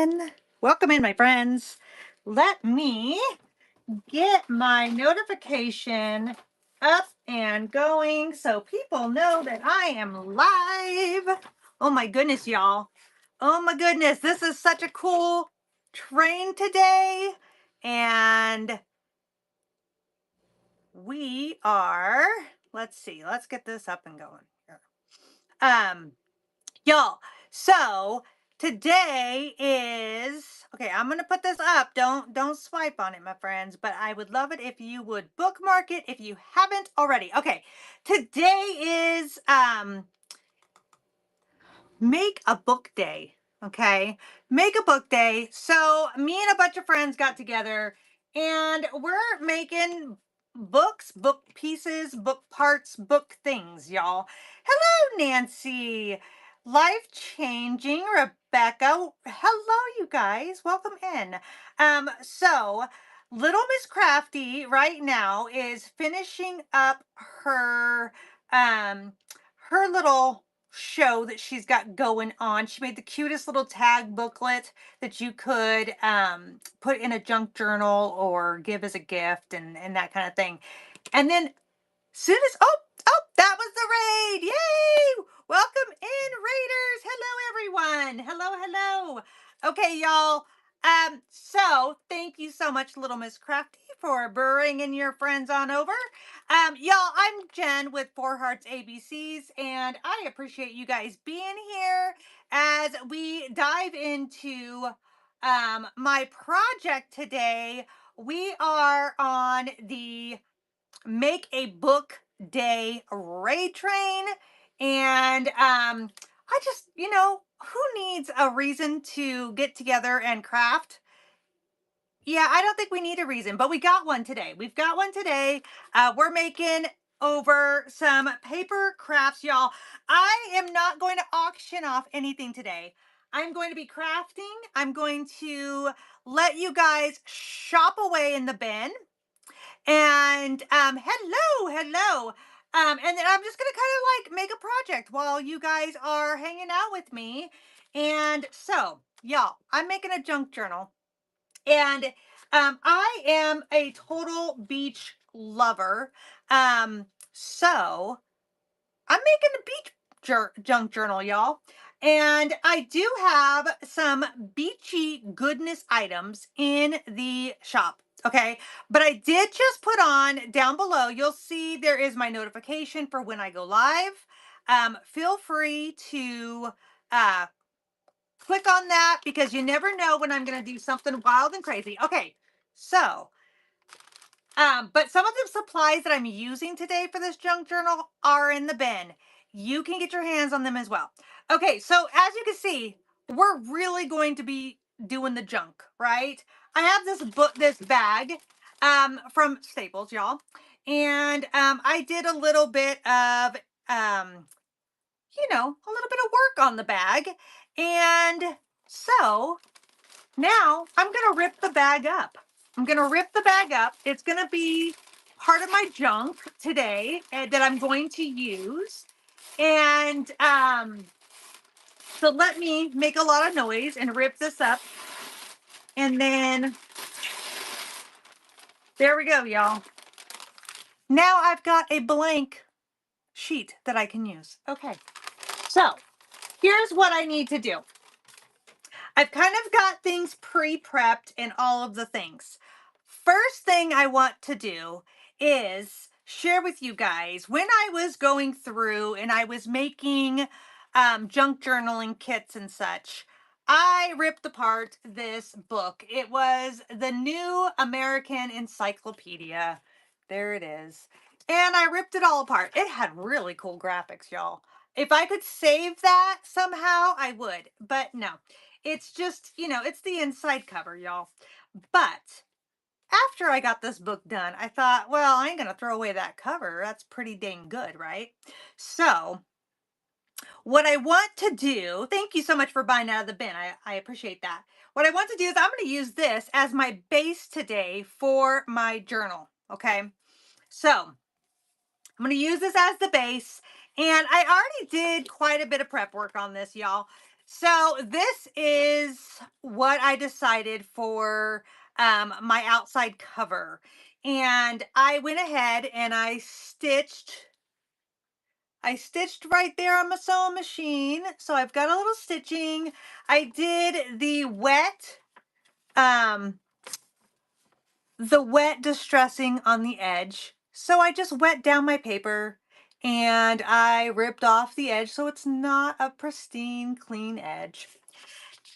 in. Welcome in, my friends. Let me get my notification up and going so people know that I am live. Oh my goodness, y'all. Oh my goodness. This is such a cool train today. And we are, let's see, let's get this up and going here. Y'all, so today is okay, I'm gonna put this up. Don't swipe on it, my friends, but I would love it if you would bookmark it if you haven't already. Okay, today is make a book day. Okay, make a book day. So me and a bunch of friends got together and we're making books, book pieces, book parts, book things, y'all. Hello, Nancy. Life changing Rebecca. Hello, you guys. Welcome in. So little Miss Crafty right now is finishing up um her little show that she's got going on. She made the cutest little tag booklet that you could put in a junk journal or give as a gift and that kind of thing. And then soon as that was the raid. Yay! Welcome in, raiders. Hello, everyone. Hello. Okay, y'all. So thank you so much, Little Miss Crafty, for bringing your friends on over. Y'all, I'm Jen with Four Hearts ABCs, and I appreciate you guys being here as we dive into my project today. We are on the Make a Book Day raid train. And I just, who needs a reason to get together and craft? Yeah, I don't think we need a reason, but we got one today. We've got one today. We're making over some paper crafts, y'all. I am not going to auction off anything today. I'm going to be crafting. I'm going to let you guys shop away in the bin. And hello. And then I'm just gonna kind of like make a project while you guys are hanging out with me. And so, y'all, I'm making a junk journal, and I am a total beach lover. So I'm making a beach junk journal, y'all. And I do have some beachy goodness items in the shop. Okay. But I did just put on down below, you'll see there is my notification for when I go live. Feel free to uh, click on that because you never know when I'm going to do something wild and crazy. Okay. So but some of the supplies that I'm using today for this junk journal are in the bin. You can get your hands on them as well. Okay, so as you can see, we're really going to be doing the junk, right? I have this bag from Staples, y'all. And I did a little bit of a little bit of work on the bag. And so now I'm going to rip the bag up. I'm going to rip the bag up. It's going to be part of my junk today that I'm going to use. And so let me make a lot of noise and rip this up. And then there we go, y'all. Now I've got a blank sheet that I can use. Okay. So here's what I need to do. I've kind of got things pre-prepped and all of the things. First thing I want to do is share with you guys when I was going through and I was making junk journaling kits and such. I ripped apart this book. It was the New American Encyclopedia. There it is. And I ripped it all apart. It had really cool graphics, y'all. If I could save that somehow, I would. But no, it's just, it's the inside cover, y'all. But after I got this book done, I thought, well, I ain't going to throw away that cover. That's pretty dang good, right? So, what I want to do, thank you so much for buying out of the bin. I appreciate that. What I want to do is I'm going to use this as my base today for my journal. Okay. So, I'm going to use this as the base. And I already did quite a bit of prep work on this, y'all. So this is what I decided for my outside cover. And I went ahead and I stitched right there on my sewing machine. So I've got a little stitching. I did um, the wet distressing on the edge. So I just wet down my paper and I ripped off the edge so it's not a pristine, clean edge.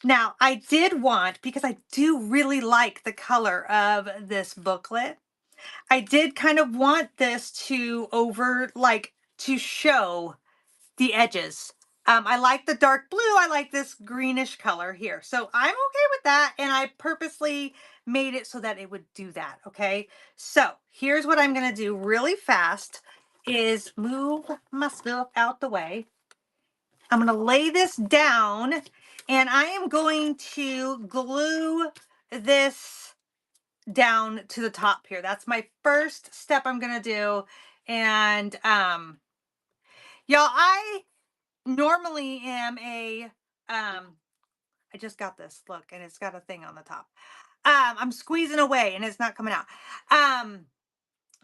Now, I did want, because I do really like the color of this booklet, I did kind of want this to to show the edges. I like the dark blue. I like this greenish color here. So I'm okay with that. And I purposely made it so that it would do that. Okay. So here's what I'm going to do really fast is move my stuff out the way. I'm going to lay this down and I am going to glue this down to the top here. That's my first step I'm going to do. And y'all, I normally am I just got this, look, and it's got a thing on the top. I'm squeezing away and it's not coming out.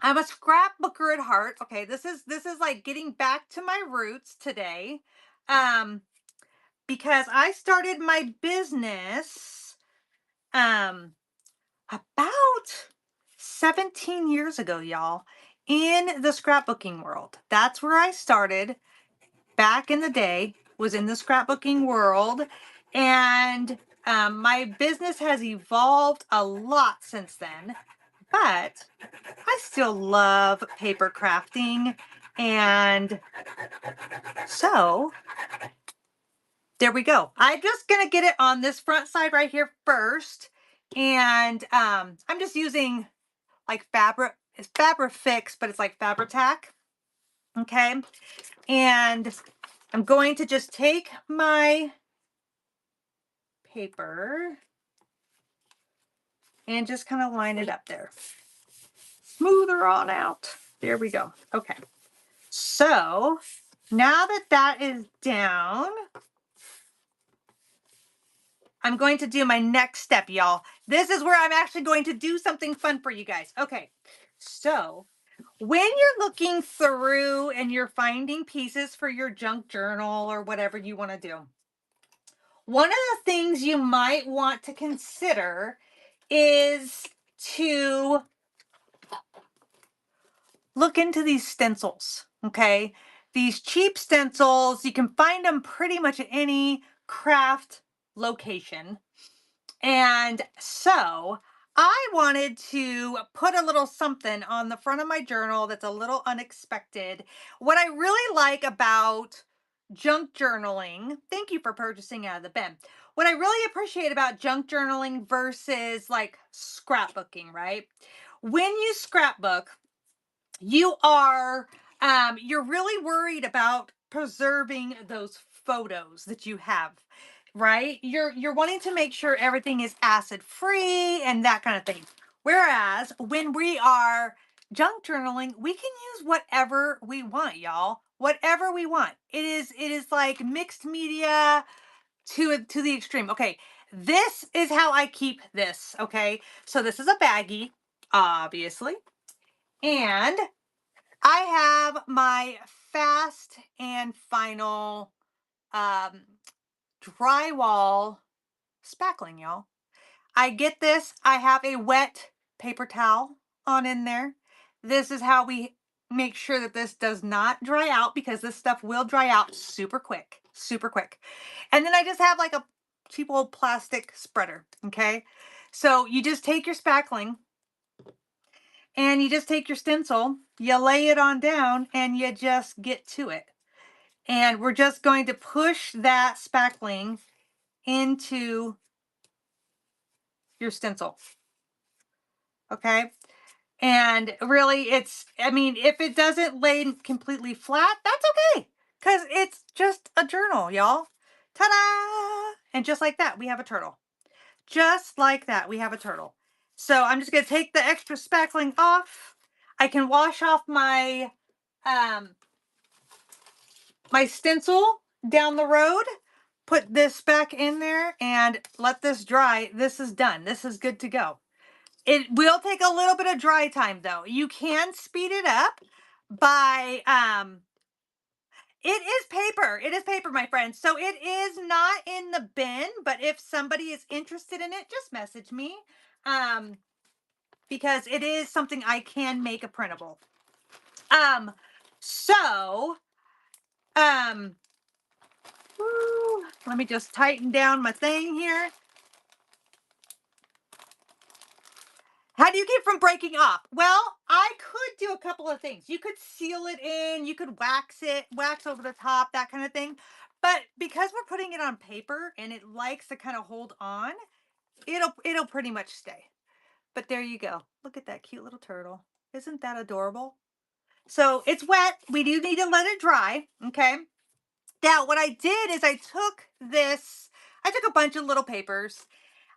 I'm a scrapbooker at heart. Okay, this is like getting back to my roots today. Um, because I started my business um about 17 years ago, y'all, in the scrapbooking world. That's where I started back in the day, was in the scrapbooking world. And my business has evolved a lot since then, but I still love paper crafting. And so there we go. I'm just going to get it on this front side right here first. And I'm just using like fabric. It's Fabrifix, but it's like Fabri-Tac. Okay. And I'm going to just take my paper and just kind of line it up there. Smooth her on out. There we go. Okay. So now that that is down, I'm going to do my next step, y'all. This is where I'm actually going to do something fun for you guys. Okay. So when you're looking through and you're finding pieces for your junk journal or whatever you want to do, one of the things you might want to consider is to look into these stencils, okay? These cheap stencils, you can find them pretty much at any craft location. And so I wanted to put a little something on the front of my journal that's a little unexpected. What I really like about junk journaling, thank you for purchasing out of the bin. What I really appreciate about junk journaling versus like scrapbooking, right? When you scrapbook, you're really worried about preserving those photos that you have, right? You're wanting to make sure everything is acid free and that kind of thing. Whereas when we are junk journaling, we can use whatever we want, y'all. Whatever we want. It is like mixed media to the extreme. Okay, this is how I keep this. Okay, so this is a baggie, obviously, and I have my fast and final um, drywall spackling, y'all. I get this. I have a wet paper towel on in there. This is how we make sure that this does not dry out, because this stuff will dry out super quick, super quick. And then I just have like a cheap old plastic spreader, okay? So you just take your spackling and you just take your stencil, you lay it on down, and you just get to it. And we're just going to push that spackling into your stencil. Okay. And really, I mean, if it doesn't lay completely flat, that's okay. Because it's just a journal, y'all. Ta-da! And just like that, we have a turtle. Just like that, we have a turtle. So I'm just going to take the extra spackling off. I can wash off my stencil down the road, put this back in there and let this dry. This is done. This is good to go. It will take a little bit of dry time though. You can speed it up by it is paper. It is paper, my friends. So it is not in the bin, but if somebody is interested in it, just message me. Um because it is something I can make a printable. Um so um let me just tighten down my thing here. How do you keep from breaking off? Well, I could do a couple of things. You could seal it in, you could wax it, wax over the top, that kind of thing. But because we're putting it on paper and it likes to kind of hold on, it'll pretty much stay. But there you go. Look at that cute little turtle. Isn't that adorable? So it's wet. We do need to let it dry. Okay. Now, what I did is I took a bunch of little papers.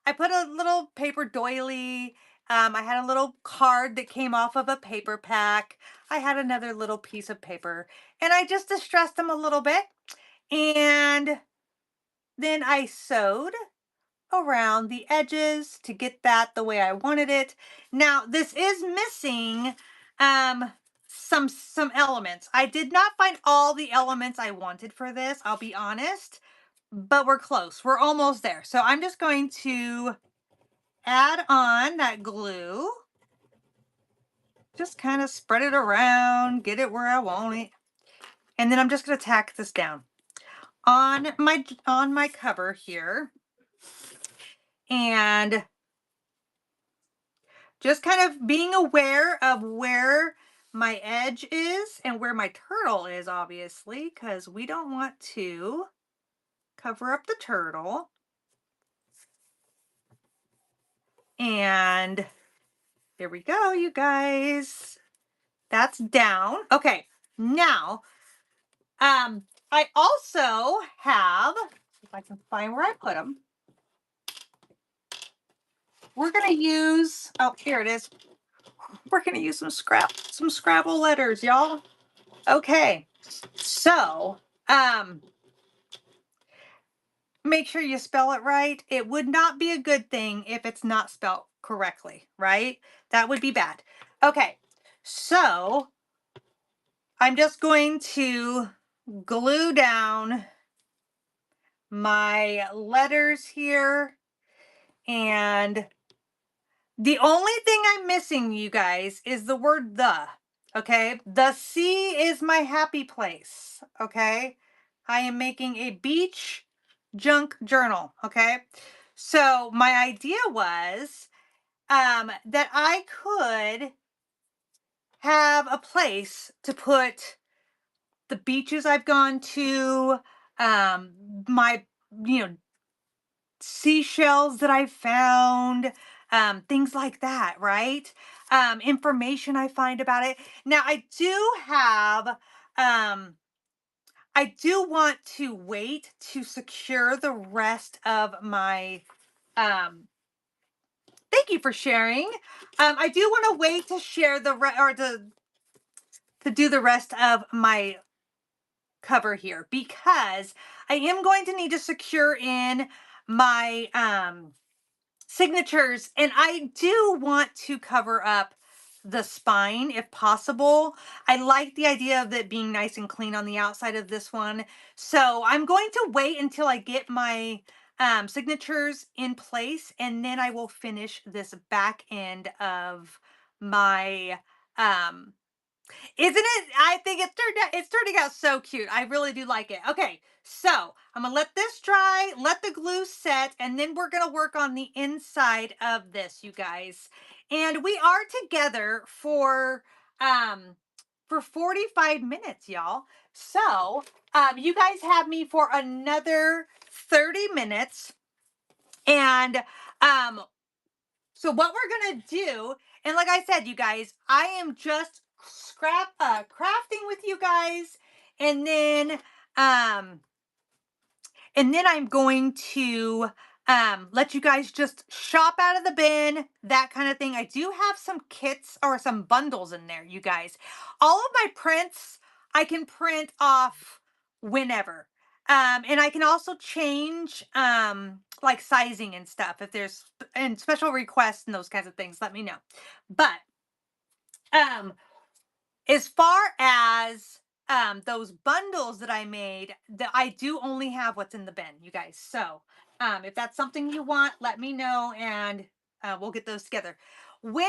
I put a little paper doily. I had a little card that came off of a paper pack. I had another little piece of paper and I just distressed them a little bit. And then I sewed around the edges to get that the way I wanted it. Now, this is missing um, some elements. I did not find all the elements I wanted for this, I'll be honest, but we're close. We're almost there. So I'm just going to add on that glue. Just kind of spread it around, get it where I want it. And then I'm just going to tack this down on my cover here. And just kind of being aware of where my edge is and where my turtle is, obviously, because we don't want to cover up the turtle. And here we go, you guys. That's down. Okay, now, I also have, if I can find where I put them, we're gonna use, oh, here it is. We're gonna use some Scrabble letters, y'all. Okay, so, make sure you spell it right. It would not be a good thing if it's not spelled correctly, right? That would be bad. Okay, so I'm just going to glue down my letters here. And the only thing I'm missing, you guys, is the word the. Okay, the sea is my happy place. Okay, I am making a beach junk journal. Okay, so my idea was that I could have a place to put the beaches I've gone to, my, you know, seashells that I found, things like that, right? Information I find about it. Now I do have, I do want to wait to secure the rest of my, thank you for sharing. I do want to wait to share or to do the rest of my cover here because I am going to need to secure in my, signatures, and I do want to cover up the spine if possible. I like the idea of it being nice and clean on the outside of this one. So I'm going to wait until I get my signatures in place, and then I will finish this back end of my isn't it? I think it's turning out so cute. I really do like it. Okay, so I'm gonna let this dry, let the glue set, and then we're gonna work on the inside of this, you guys. And we are together for 45 minutes, y'all. So you guys have me for another 30 minutes. And so what we're gonna do, and like I said, you guys, I am just crafting with you guys, and then um I'm going to let you guys just shop out of the bin, that kind of thing. I do have some kits or some bundles in there, you guys. All of my prints I can print off whenever. And I can also change like sizing and stuff if there's and special requests and those kinds of things, let me know. But um as far as those bundles that I made, that I do only have what's in the bin, you guys. So if that's something you want, let me know and we'll get those together. When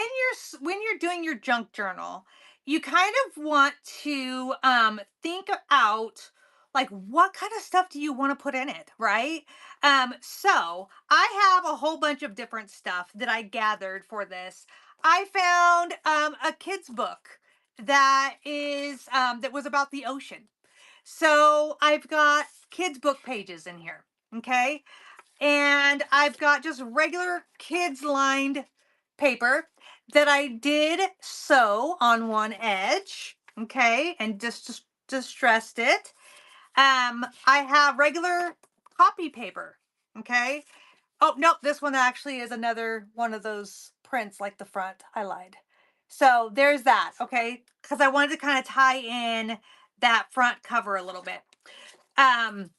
you're doing your junk journal, you kind of want to think out like what kind of stuff do you want to put in it, right? So I have a whole bunch of different stuff that I gathered for this. I found a kid's book that was about the ocean. So I've got kids book pages in here, okay? And I've got just regular kids lined paper that I did sew on one edge, okay? And just distressed it. I have regular copy paper, okay? Oh, nope, this one actually is another one of those prints like the front. I lied. So there's that, okay? Because I wanted to kind of tie in that front cover a little bit. Um,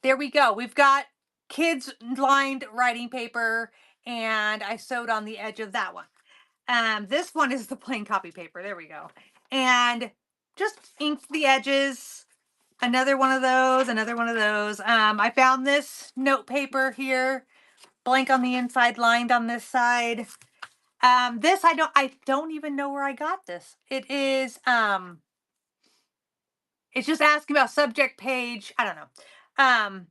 there we go. We've got kids lined writing paper, and I sewed on the edge of that one. This one is the plain copy paper. There we go. And just inked the edges. Another one of those, another one of those. I found this note paper here, blank on the inside, lined on this side. This I don't even know where I got this. It's just asking about subject page. I don't know. Um,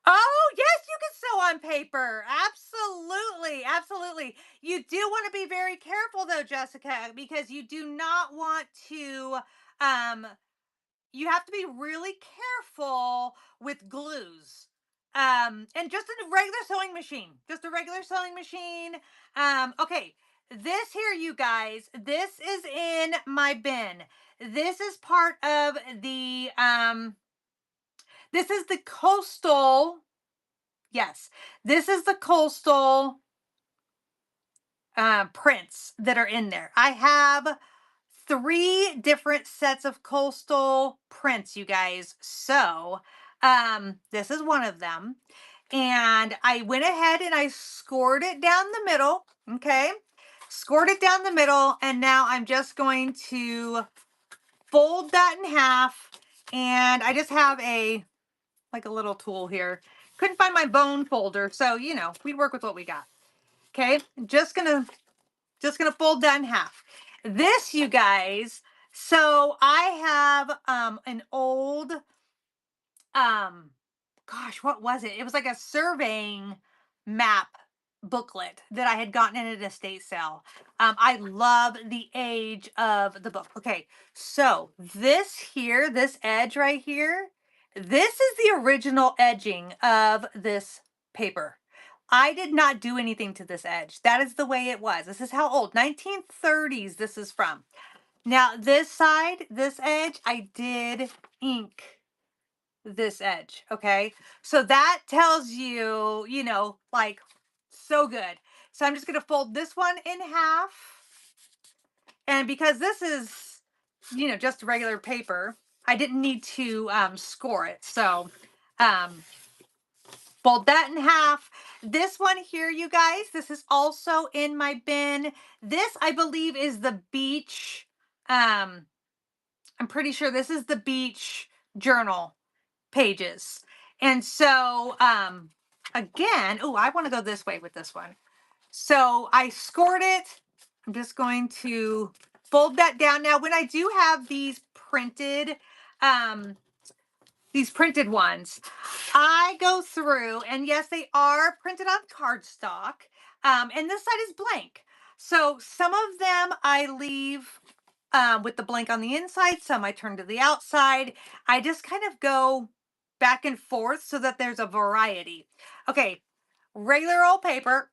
oh yes, you can sew on paper. Absolutely, absolutely. You do want to be very careful though, Jessica, because you do not want to um you have to be really careful with glues. And just a regular sewing machine, just a regular sewing machine. Okay, this here, you guys, this is in my bin. This is part of this is the coastal, yes, this is the coastal prints that are in there. I have three different sets of coastal prints, you guys. So, this is one of them. And I went ahead and I scored it down the middle. Okay. Scored it down the middle. And now I'm just going to fold that in half. And I just have like a little tool here. Couldn't find my bone folder. So, we work with what we got. Okay. Just gonna fold that in half. This, you guys, so I have an old um gosh, what was it? It was like a surveying map booklet that I had gotten in an estate sale. I love the age of the book. Okay, so this here, this edge right here, this is the original edging of this paper. I did not do anything to this edge. That is the way it was. This is how old, 1930s this is from. Now this side, this edge, I did ink this edge, okay? So that tells you, like so good. So I'm just going to fold this one in half. And because this is, just regular paper, I didn't need to score it. So fold that in half. This one here, you guys, this is also in my bin. This, I believe, is the beach. I'm pretty sure this is the beach journal pages. And so, again, oh, I want to go this way with this one. So I scored it. I'm just going to fold that down. Now, when I do have um, these printed ones, I go through, and yes, they are printed on cardstock. And this side is blank. So some of them I leave with the blank on the inside, some I turn to the outside. I just kind of go back and forth so that there's a variety. Okay, regular old paper.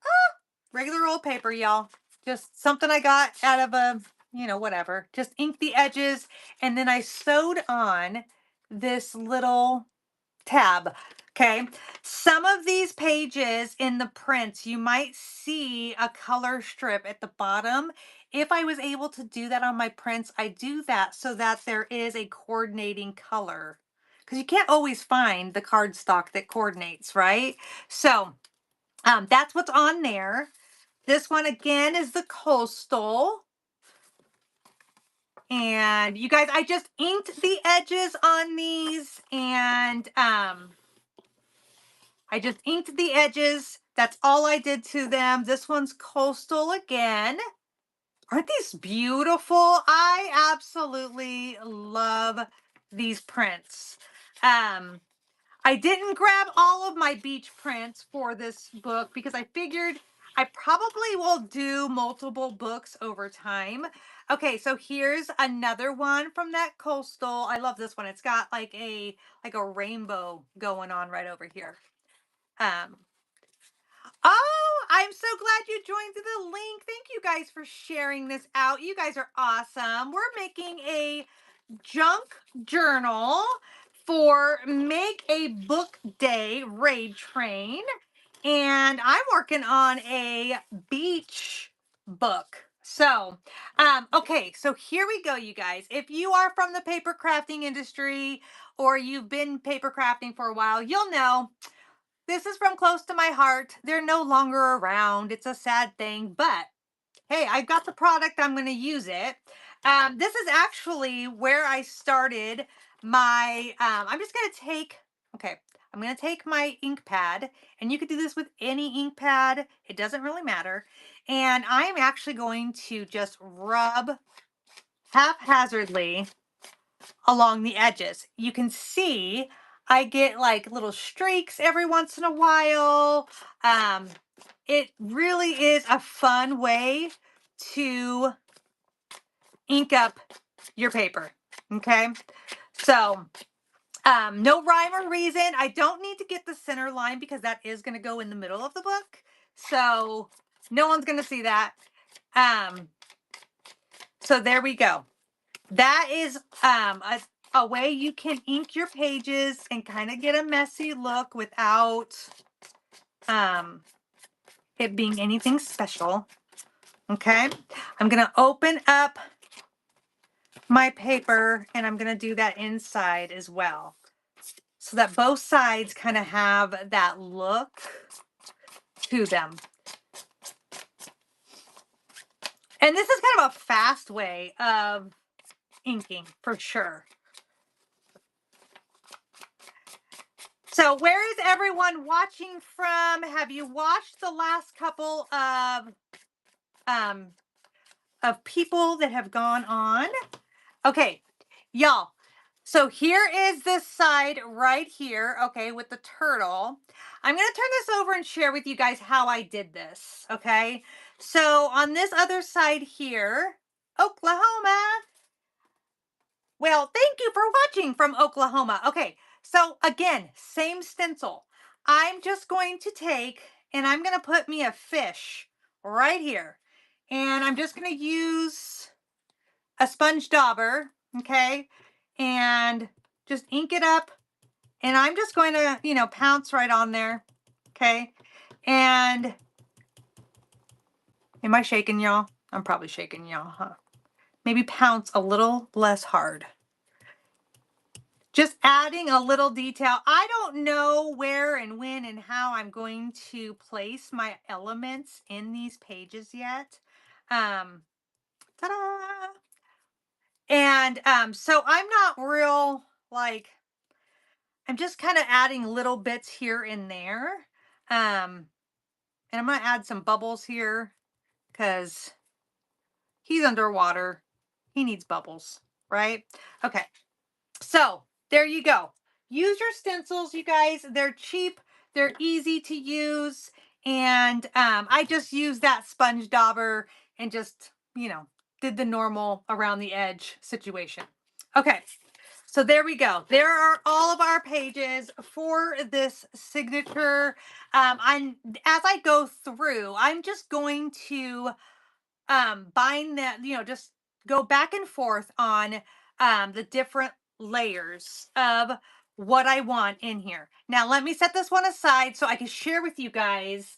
Regular old paper, y'all. Just something I got out of a, whatever. Just ink the edges. And then I sewed on this little tab. Okay. Some of these pages in the prints, you might see a color strip at the bottom. if I was able to do that on my prints, I do that so that there is a coordinating color. Because you can't always find the cardstock that coordinates, right? So that's what's on there. This one again is the Coastal. And you guys, I just inked the edges on these, and I just inked the edges. That's all I did to them. This one's Coastal again. Aren't these beautiful? I absolutely love these prints. I didn't grab all of my beach prints for this book because I figured I probably will do multiple books over time. Okay, so here's another one from that Coastal. I love this one. It's got like a rainbow going on right over here. Um, oh, I'm so glad you joined the link. Thank you guys for sharing this out. You guys are awesome. We're making a junk journal for Make a Book Day Raid Train. And I'm working on a beach book. So, okay, so here we go, you guys. If you are from the paper crafting industry or you've been paper crafting for a while, you'll know this is from close to my heart. They're no longer around. It's a sad thing, but hey, I got the product. I'm going to use it. This is actually where I started my, I'm just going to take, okay, I'm going to take my ink pad, and you could do this with any ink pad. It doesn't really matter. And I'm actually going to just rub haphazardly along the edges. You can see I get like little streaks every once in a while. It really is a fun way to ink up your paper. Okay. So, no rhyme or reason. I don't need to get the center line because that is going to go in the middle of the book. So no one's going to see that. So there we go. That is, a way you can ink your pages and kind of get a messy look without, it being anything special. Okay. I'm going to open up my paper, and I'm going to do that inside as well, so that both sides kind of have that look to them. And this is kind of a fast way of inking for sure. So where is everyone watching from? Have you watched the last couple of people that have gone on? Okay, y'all. So here is this side right here, okay, with the turtle. I'm going to turn this over and share with you guys how I did this, okay? So on this other side here, Oklahoma. Well, thank you for watching from Oklahoma. Okay, so again, same stencil. I'm just going to take, and I'm going to put me a fish right here. And I'm just going to use a sponge dauber, okay, and just ink it up. And I'm just going to, pounce right on there, okay. And am I shaking y'all? I'm probably shaking y'all, huh? Maybe pounce a little less hard. Just adding a little detail. I don't know where and when and how I'm going to place my elements in these pages yet. Ta-da! And so I'm not real, like, I'm just kind of adding little bits here and there. And I'm going to add some bubbles here because he's underwater. He needs bubbles, right? Okay. So there you go. Use your stencils, you guys. They're cheap. They're easy to use. And I just used that sponge dauber and just, did the normal around the edge situation. Okay. So there we go. There are all of our pages for this signature. As I go through, I'm just going to bind that, just go back and forth on the different layers of what I want in here. Now, let me set this one aside so I can share with you guys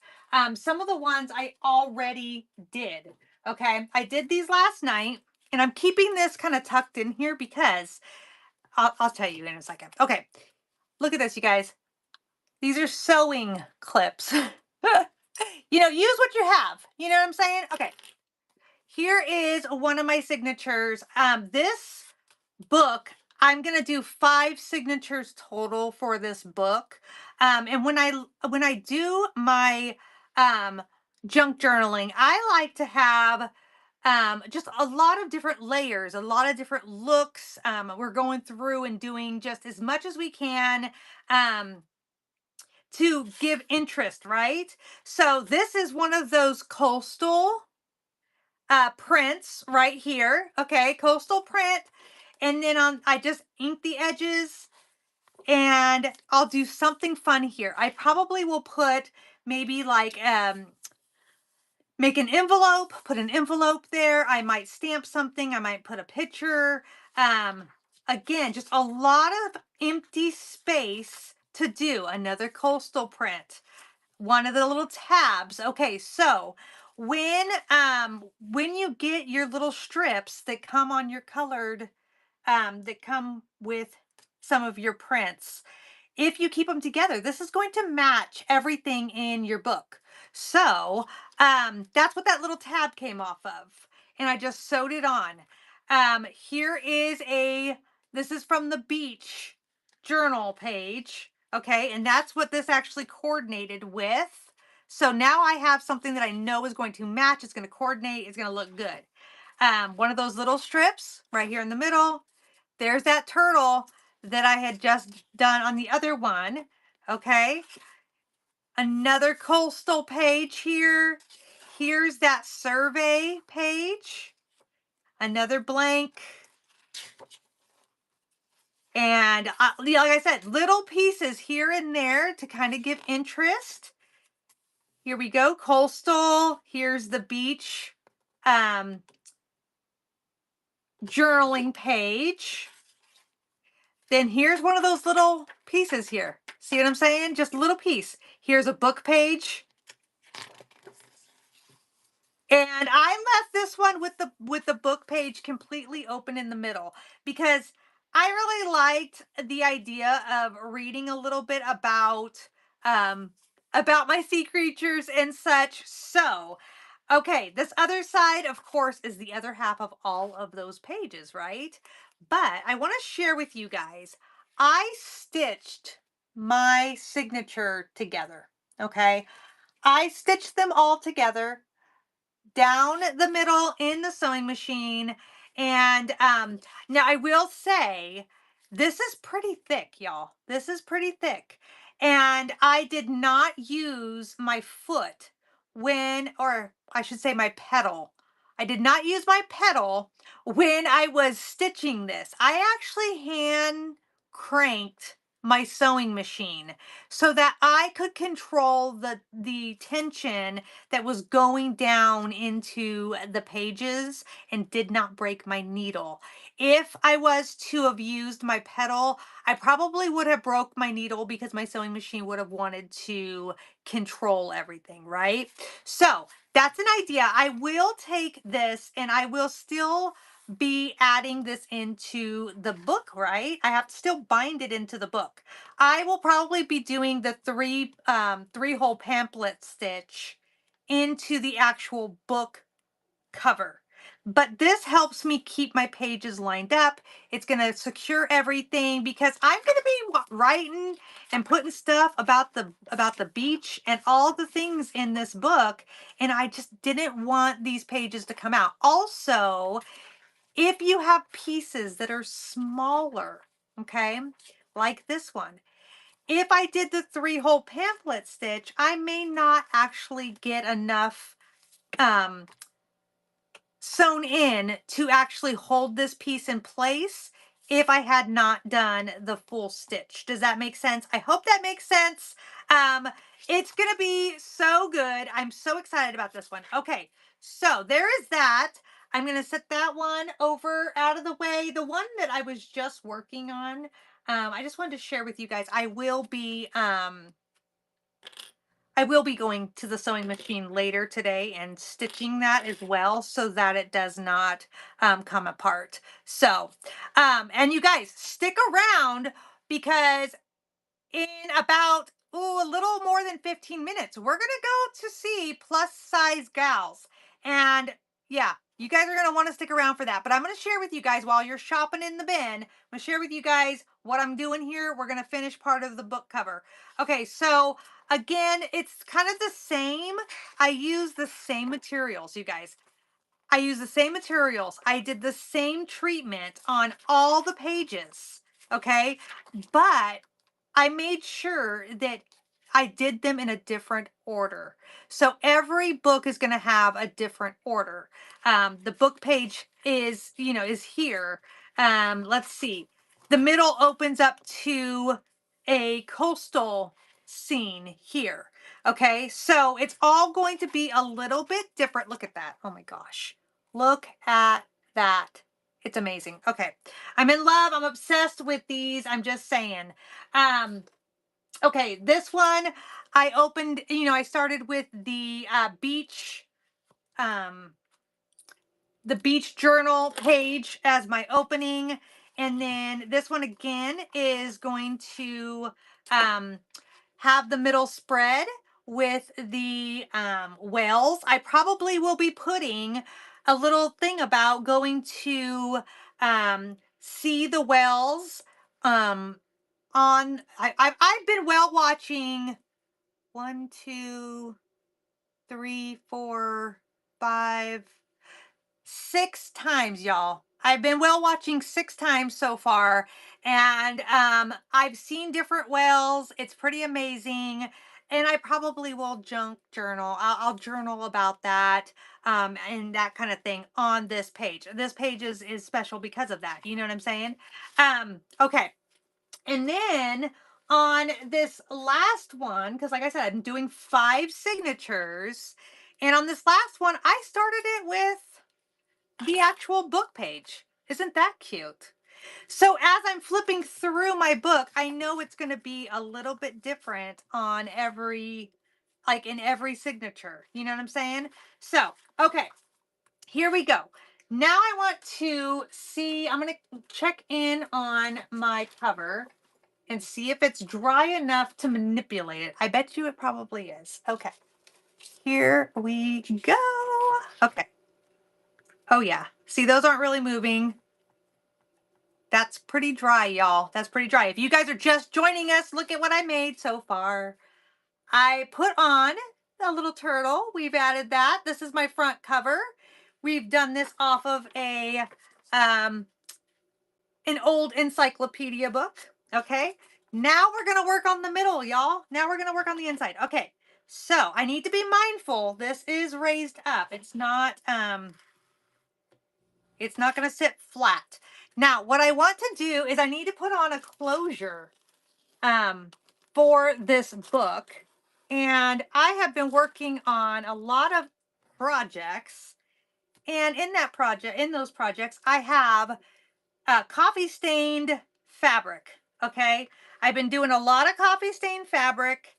some of the ones I already did. Okay, I did these last night, and I'm keeping this kind of tucked in here because I'll tell you in a second. Okay, look at this, you guys. These are sewing clips. Use what you have. You know what I'm saying? Okay, here is one of my signatures. This book, I'm gonna do 5 signatures total for this book. And when I do my um junk journaling, I like to have just a lot of different layers, a lot of different looks. We're going through and doing just as much as we can um to give interest, right? So this is one of those coastal prints right here. Okay, coastal print. And then I just ink the edges, and I'll do something fun here. I probably will put maybe like make an envelope, put an envelope there. I might stamp something. I might put a picture. Um, Again, just a lot of empty space to do. Another coastal print. One of the little tabs. Okay, so when you get your little strips that come on your colored that come with some of your prints, if you keep them together, this is going to match everything in your book. So that's what that little tab came off of. And I just sewed it on. Here is this is from the beach journal page. Okay. And that's what this actually coordinated with. So now I have something that I know is going to match. It's going to coordinate. It's going to look good. One of those little strips right here in the middle. There's that turtle that I had just done on the other one. Okay. Another coastal page here. Here's that survey page. Another blank. And like I said, little pieces here and there to kind of give interest. Here we go. Coastal. Here's the beach journaling page. Then here's one of those little pieces here. See what I'm saying? Just a little piece. Here's a book page. And I left this one with the book page completely open in the middle because I really liked the idea of reading a little bit um about my sea creatures and such. So, okay, this other side, of course, is the other half of all of those pages, right? But I want to share with you guys, I stitched my signature together. Okay. I stitched them all together down the middle in the sewing machine. And now I will say this is pretty thick, y'all. This is pretty thick. And I did not use my foot or I should say my pedal. I did not use my pedal when I was stitching this. I actually hand cranked my sewing machine so that I could control the tension that was going down into the pages and did not break my needle. If I was to have used my pedal, I probably would have broke my needle because my sewing machine would have wanted to control everything, right? So that's an idea. I will take this and I will still be adding this into the book, right? I have to still bind it into the book. I will probably be doing the three hole pamphlet stitch into the actual book cover. But this helps me keep my pages lined up. It's going to secure everything because I'm going to be writing and putting stuff about the beach and all the things in this book, and I just didn't want these pages to come out. Also, if you have pieces that are smaller, okay? Like this one. If I did the 3-hole pamphlet stitch, I may not actually get enough um, sewn in to actually hold this piece in place if I had not done the full stitch. Does that make sense? I hope that makes sense. Um, it's going to be so good. I'm so excited about this one. Okay, so there is that. I'm going to set that one over out of the way. The one that I was just working on, I just wanted to share with you guys. I will be going to the sewing machine later today and stitching that as well so that it does not come apart. So, and you guys stick around because in about a little more than 15 minutes we're gonna go to see Plus Size Gals, and yeah, you guys are gonna want to stick around for that. But I'm gonna share with you guys while you're shopping in the bin, I'm gonna share with you guys what I'm doing here. We're gonna finish part of the book cover. Okay, so again, it's kind of the same. I use the same materials, you guys. I use the same materials. I did the same treatment on all the pages. Okay, but I made sure that I did them in a different order. So every book is going to have a different order. The book page is, is here. Let's see. The middle opens up to a coastal scene here. Okay, so it's all going to be a little bit different. Look at that. Oh my gosh. Look at that. It's amazing. Okay. I'm in love. I'm obsessed with these. I'm just saying. Um, okay, this one I opened, I started with um, the beach journal page as my opening. And then this one again is going to have the middle spread with the whales. I probably will be putting a little thing about going to see the whales I've been whale watching 1, 2, 3, 4, 5, 6 times, y'all. I've been whale watching 6 times so far, and I've seen different whales. It's pretty amazing, and I probably will junk journal. I'll journal about that and that kind of thing on this page. This page is special because of that. You know what I'm saying? Okay. And then on this last one, because like I said, I'm doing 5 signatures. And on this last one, I started it with the actual book page. Isn't that cute? So as I'm flipping through my book, I know it's going to be a little bit different on in every signature. You know what I'm saying? So, okay, here we go. Now I want to see, I'm going to check in on my cover and see if it's dry enough to manipulate it. I bet you it probably is. Okay. Here we go. Okay. Oh yeah. See, those aren't really moving. That's pretty dry, y'all. That's pretty dry. If you guys are just joining us, look at what I made so far. I put on a little turtle. We've added that. This is my front cover. We've done this off of an old encyclopedia book. Okay. Now we're going to work on the middle, y'all. Now we're going to work on the inside. Okay. So I need to be mindful. This is raised up. It's not going to sit flat. Now, what I want to do is I need to put on a closure for this book. And I have been working on a lot of projects. And in those projects, I have coffee stained fabric. Okay. I've been doing a lot of coffee stained fabric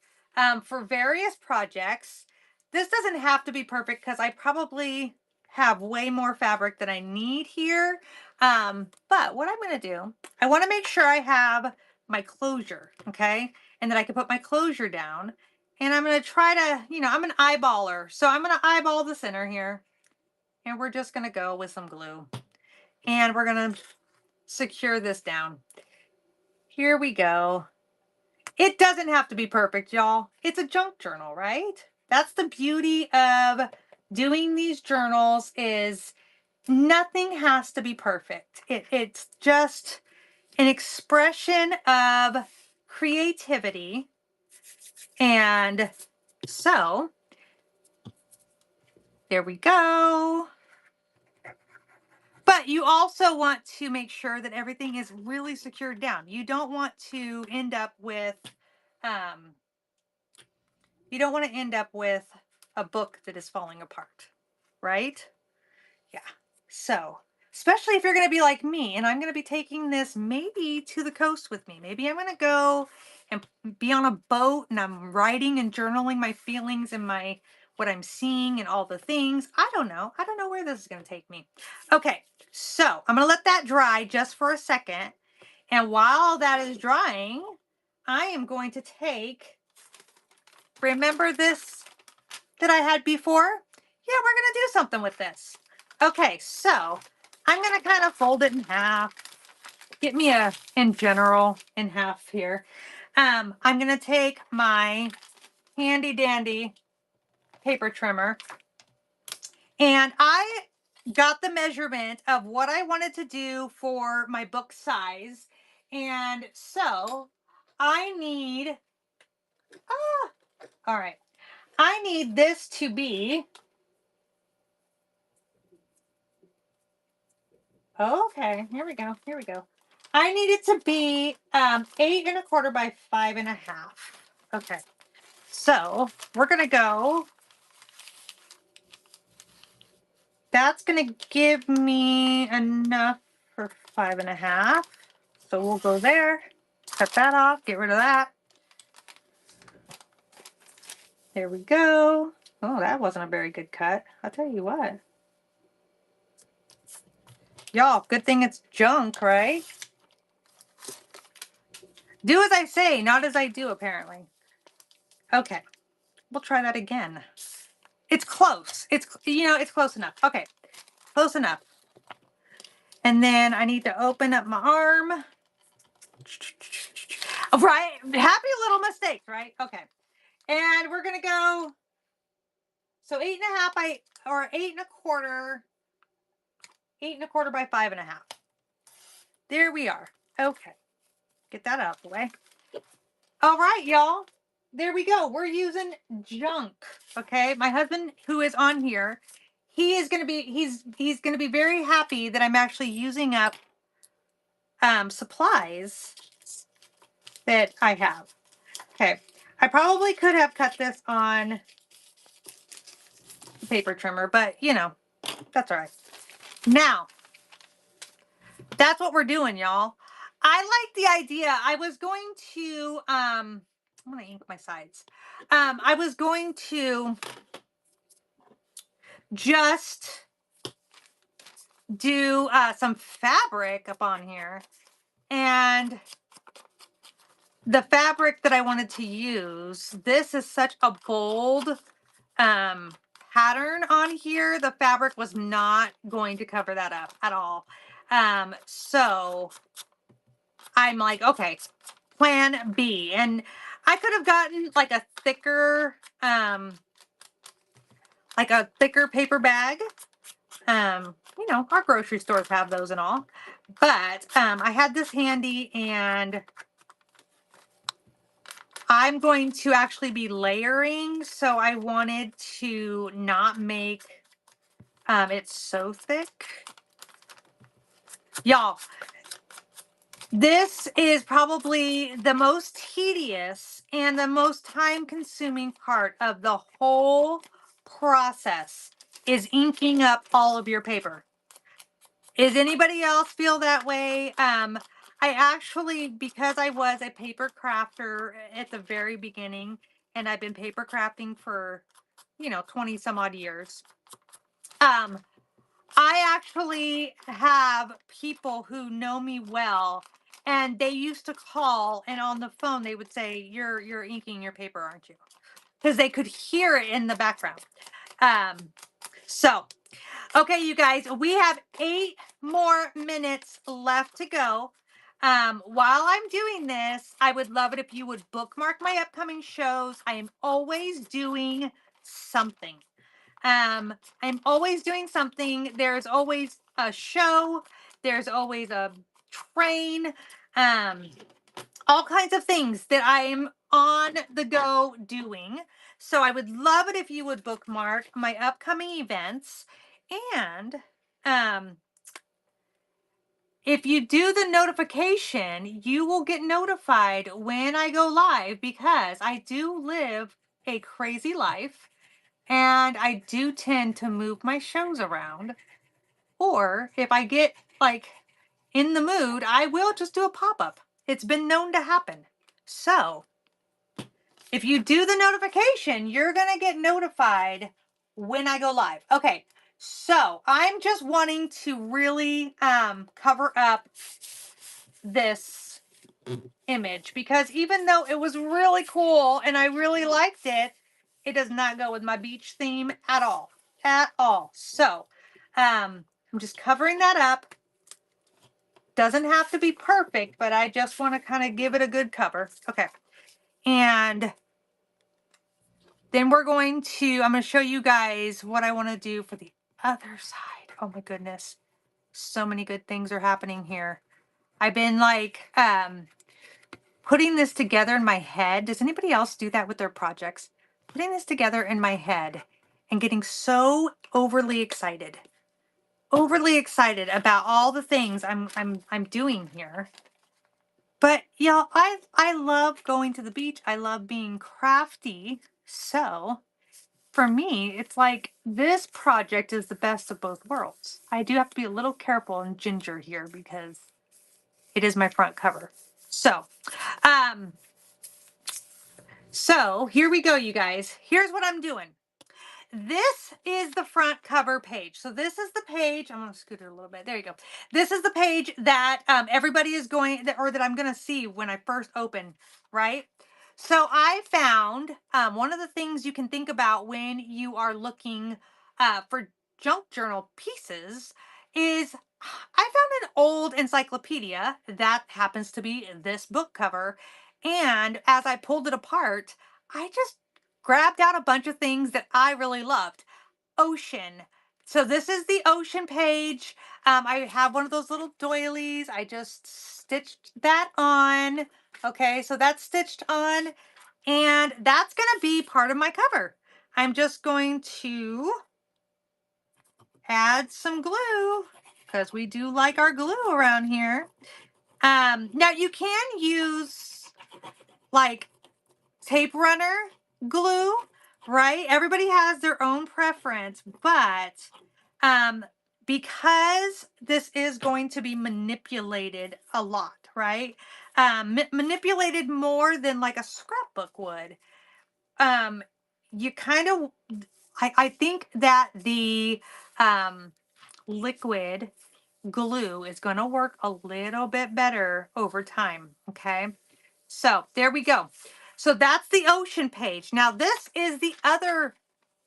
for various projects. This doesn't have to be perfect because I probably have way more fabric than I need here. But what I'm going to do, I want to make sure I have my closure. Okay. And that I can put my closure down. And I'm going to try to, I'm an eyeballer. So I'm going to eyeball the center here. And we're just going to go with some glue. And we're going to secure this down. Here we go. It doesn't have to be perfect, y'all. It's a junk journal, right? That's the beauty of doing these journals is nothing has to be perfect. It's just an expression of creativity. And so there we go. But you also want to make sure that everything is really secured down. You don't want to end up with a book that is falling apart, right? Yeah. So, especially if you're going to be like me and I'm going to be taking this maybe to the coast with me. Maybe I'm going to go and be on a boat and I'm writing and journaling my feelings and my what I'm seeing and all the things. I don't know. I don't know where this is going to take me. Okay, so I'm going to let that dry just for a second. And while that is drying, I am going to take, remember this that I had before? Yeah, we're going to do something with this. Okay, so I'm going to kind of fold it in half. Get me a, in general, in half here. I'm going to take my handy dandy paper trimmer, and I got the measurement of what I wanted to do for my book size. And so I need, all right, I need this to be, okay, here we go, here we go. I need it to be 8 1/4 by 5 1/2. Okay, so we're gonna go, that's gonna give me enough for 5 1/2. So we'll go there, cut that off, get rid of that. There we go. Oh, that wasn't a very good cut. I'll tell you what. Y'all, good thing it's junk, right? Do as I say, not as I do, apparently. Okay, we'll try that again. It's close. It's, you know, it's close enough. Okay, close enough. And then I need to open up my arm. Right, happy little mistakes, right? Okay, and we're gonna go, so 8 1/2 by, or 8 1/4, 8 1/4 by 5 1/2. There we are. Okay, get that out of the way. All right, y'all. There we go. We're using junk. Okay. My husband, who is on here, he is gonna be, he's gonna be very happy that I'm actually using up supplies that I have. Okay. I probably could have cut this on the paper trimmer, but you know, that's all right. Now, that's what we're doing, y'all. I like the idea. I was going to I'm gonna ink my sides. I was going to just do some fabric up on here, and the fabric that I wanted to use, this is such a bold pattern on here. The fabric was not going to cover that up at all. So I'm like, okay, plan B. And I could have gotten like a thicker paper bag. You know, our grocery stores have those and all. But I had this handy, and I'm going to actually be layering. So I wanted to not make it so thick. Y'all, this is probably the most tedious and the most time consuming part of the whole process, is inking up all of your paper. Is anybody else feel that way? I actually, because I was a paper crafter at the very beginning, and I've been paper crafting for, you know, 20 some odd years. I actually have people who know me well, and they used to call, and on the phone they would say, "You're inking your paper, aren't you?" Because they could hear it in the background. So okay, you guys, we have 8 more minutes left to go. While I'm doing this, I would love it if you would bookmark my upcoming shows. I am always doing something. I'm always doing something. There's always a show. There's always a train. All kinds of things that I'm on the go doing. So I would love it if you would bookmark my upcoming events. And if you do the notification, you will get notified when I go live, because I do live a crazy life and I do tend to move my shows around. Or if I get like in the mood, I will just do a pop-up. It's been known to happen. So if you do the notification, you're going to get notified when I go live. Okay. So I'm just wanting to really cover up this image because even though it was really cool and I really liked it, it does not go with my beach theme at all. At all. So I'm just covering that up. Doesn't have to be perfect, but I just want to kind of give it a good cover. Okay. And then I'm going to show you guys what I want to do for the other side. Oh my goodness. So many good things are happening here. I've been like putting this together in my head. Does anybody else do that with their projects? Putting this together in my head and getting so overly excited. Overly excited about all the things I'm doing here. But y'all, I love going to the beach. I love being crafty. So for me, it's like this project is the best of both worlds. I do have to be a little careful and ginger here because it is my front cover. So, so here we go, you guys. Here's what I'm doing. This is the front cover page. So this is the page. I'm going to scoot it a little bit. There you go. This is the page that everybody is going, or that I'm going to see when I first open, right? So I found one of the things you can think about when you are looking for junk journal pieces is I found an old encyclopedia that happens to be this book cover. And as I pulled it apart, I just grabbed out a bunch of things that I really loved. Ocean. So this is the ocean page. I have one of those little doilies. I just stitched that on. Okay, so that's stitched on. And that's going to be part of my cover. I'm just going to add some glue because we do like our glue around here. Now you can use like tape runner glue, right? Everybody has their own preference, but because this is going to be manipulated a lot, right? Manipulated more than like a scrapbook would. You kind of, I think that the liquid glue is going to work a little bit better over time, okay? So there we go. So that's the ocean page. Now this is the other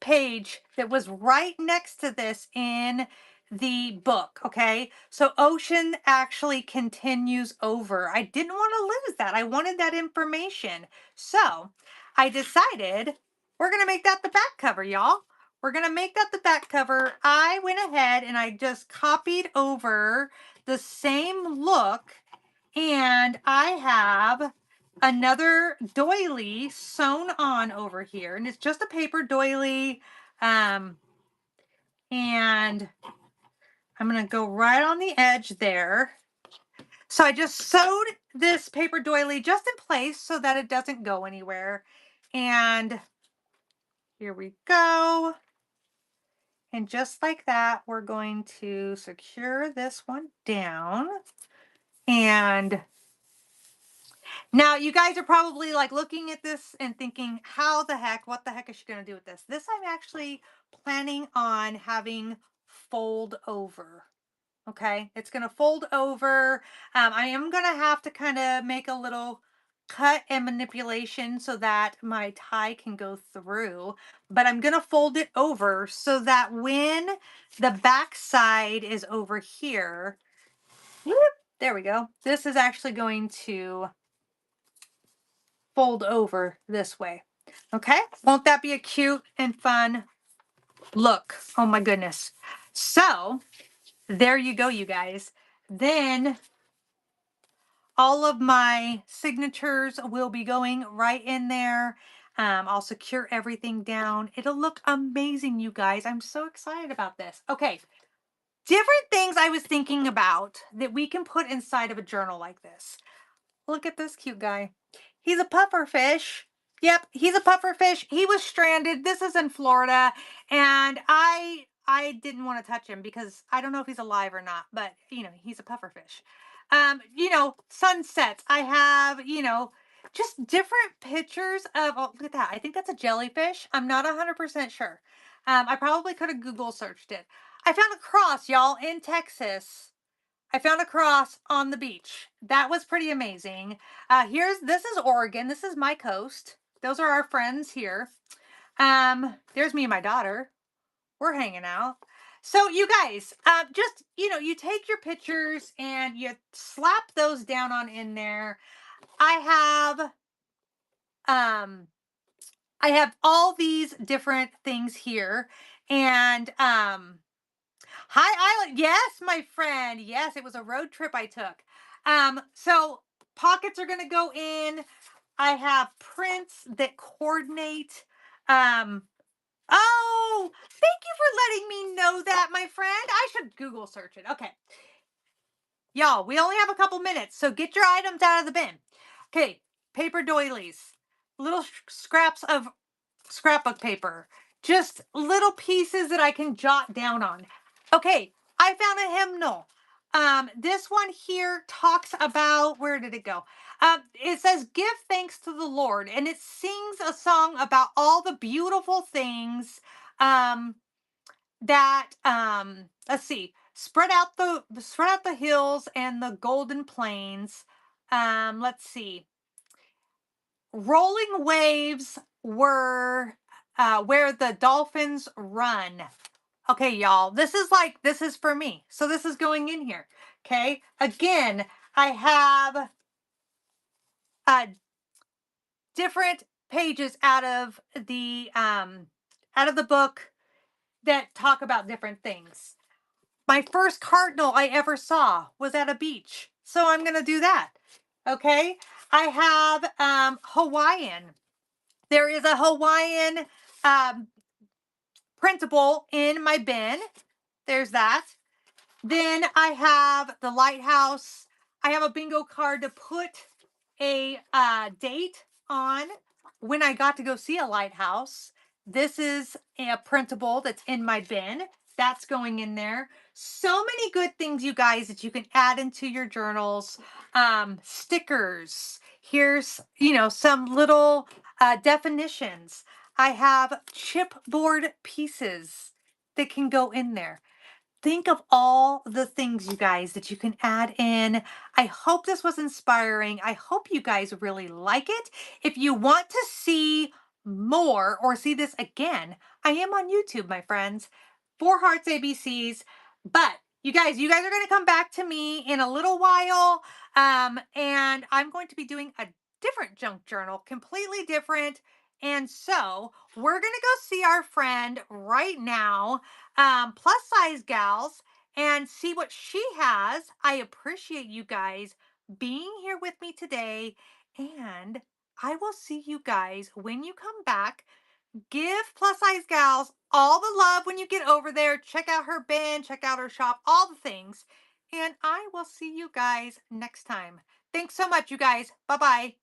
page that was right next to this in the book, okay? So ocean actually continues over. I didn't want to lose that. I wanted that information. So I decided we're going to make that the back cover, y'all. We're going to make that the back cover. I went ahead and I just copied over the same look, and I have another doily sewn on over here, and it's just a paper doily. And I'm going to go right on the edge there. So I just sewed this paper doily just in place so that it doesn't go anywhere. And here we go. And just like that, we're going to secure this one down. And now you guys are probably like looking at this and thinking, what the heck is she going to do with this? This I'm actually planning on having fold over. Okay, it's going to fold over. I am going to have to kind of make a little cut and manipulation so that my tie can go through, but I'm going to fold it over so that when the back side is over here, whoop, there we go. This is actually going to fold over this way. Okay, won't that be a cute and fun look? Oh my goodness. So there you go, you guys. Then all of my signatures will be going right in there. I'll secure everything down. It'll look amazing, you guys. I'm so excited about this. Okay, different things I was thinking about that we can put inside of a journal like this. Look at this cute guy. He's a puffer fish. Yep, he's a puffer fish. He was stranded. This is in Florida, and I didn't want to touch him because I don't know if he's alive or not, but you know, he's a puffer fish. Sunsets. I have, just different pictures of, oh, look at that. I think that's a jellyfish. I'm not 100% sure. I probably could have Google searched it. I found a cross, y'all, in Texas. I found a cross on the beach. That was pretty amazing. This is Oregon. This is my coast. Those are our friends here. There's me and my daughter. We're hanging out. So you guys, just, you take your pictures and you slap those down on in there. I have um I have all these different things here. And Hi Island. Yes, my friend. Yes, it was a road trip I took. So pockets are gonna go in. I have prints that coordinate. Um, oh, thank you for letting me know that, my friend. I should Google search it. Okay. Y'all, we only have a couple minutes, so get your items out of the bin. Okay, paper doilies, little scraps of scrapbook paper, just little pieces that I can jot down on. Okay, I found a hymnal. This one here talks about, where did it go? It says, "Give thanks to the Lord," and it sings a song about all the beautiful things um, that let's see, spread out the hills and the golden plains. Let's see, rolling waves were where the dolphins run. Okay, y'all, this is for me, so this is going in here. Okay, again, I have uh different pages out of the book that talk about different things. My first cardinal I ever saw was at a beach. So I'm going to do that. Okay. I have Hawaiian. There is a Hawaiian um, printable in my bin. There's that. Then I have the lighthouse. I have a bingo card to put a date on when I got to go see a lighthouse. This is a printable that's in my bin. That's going in there. So many good things, you guys, that you can add into your journals. Stickers. Here's, some little definitions. I have chipboard pieces that can go in there. Think of all the things, you guys, that you can add in. I hope this was inspiring. I hope you guys really like it. If you want to see more or see this again, I am on YouTube, my friends. Four Hearts ABCs. But you guys are going to come back to me in a little while. And I'm going to be doing a different junk journal, completely different. And so we're going to go see our friend right now, Plus Size Gals, and see what she has. I appreciate you guys being here with me today, and I will see you guys when you come back. Give Plus Size Gals all the love when you get over there. Check out her bin, check out her shop, all the things. And I will see you guys next time. Thanks so much, you guys. Bye bye.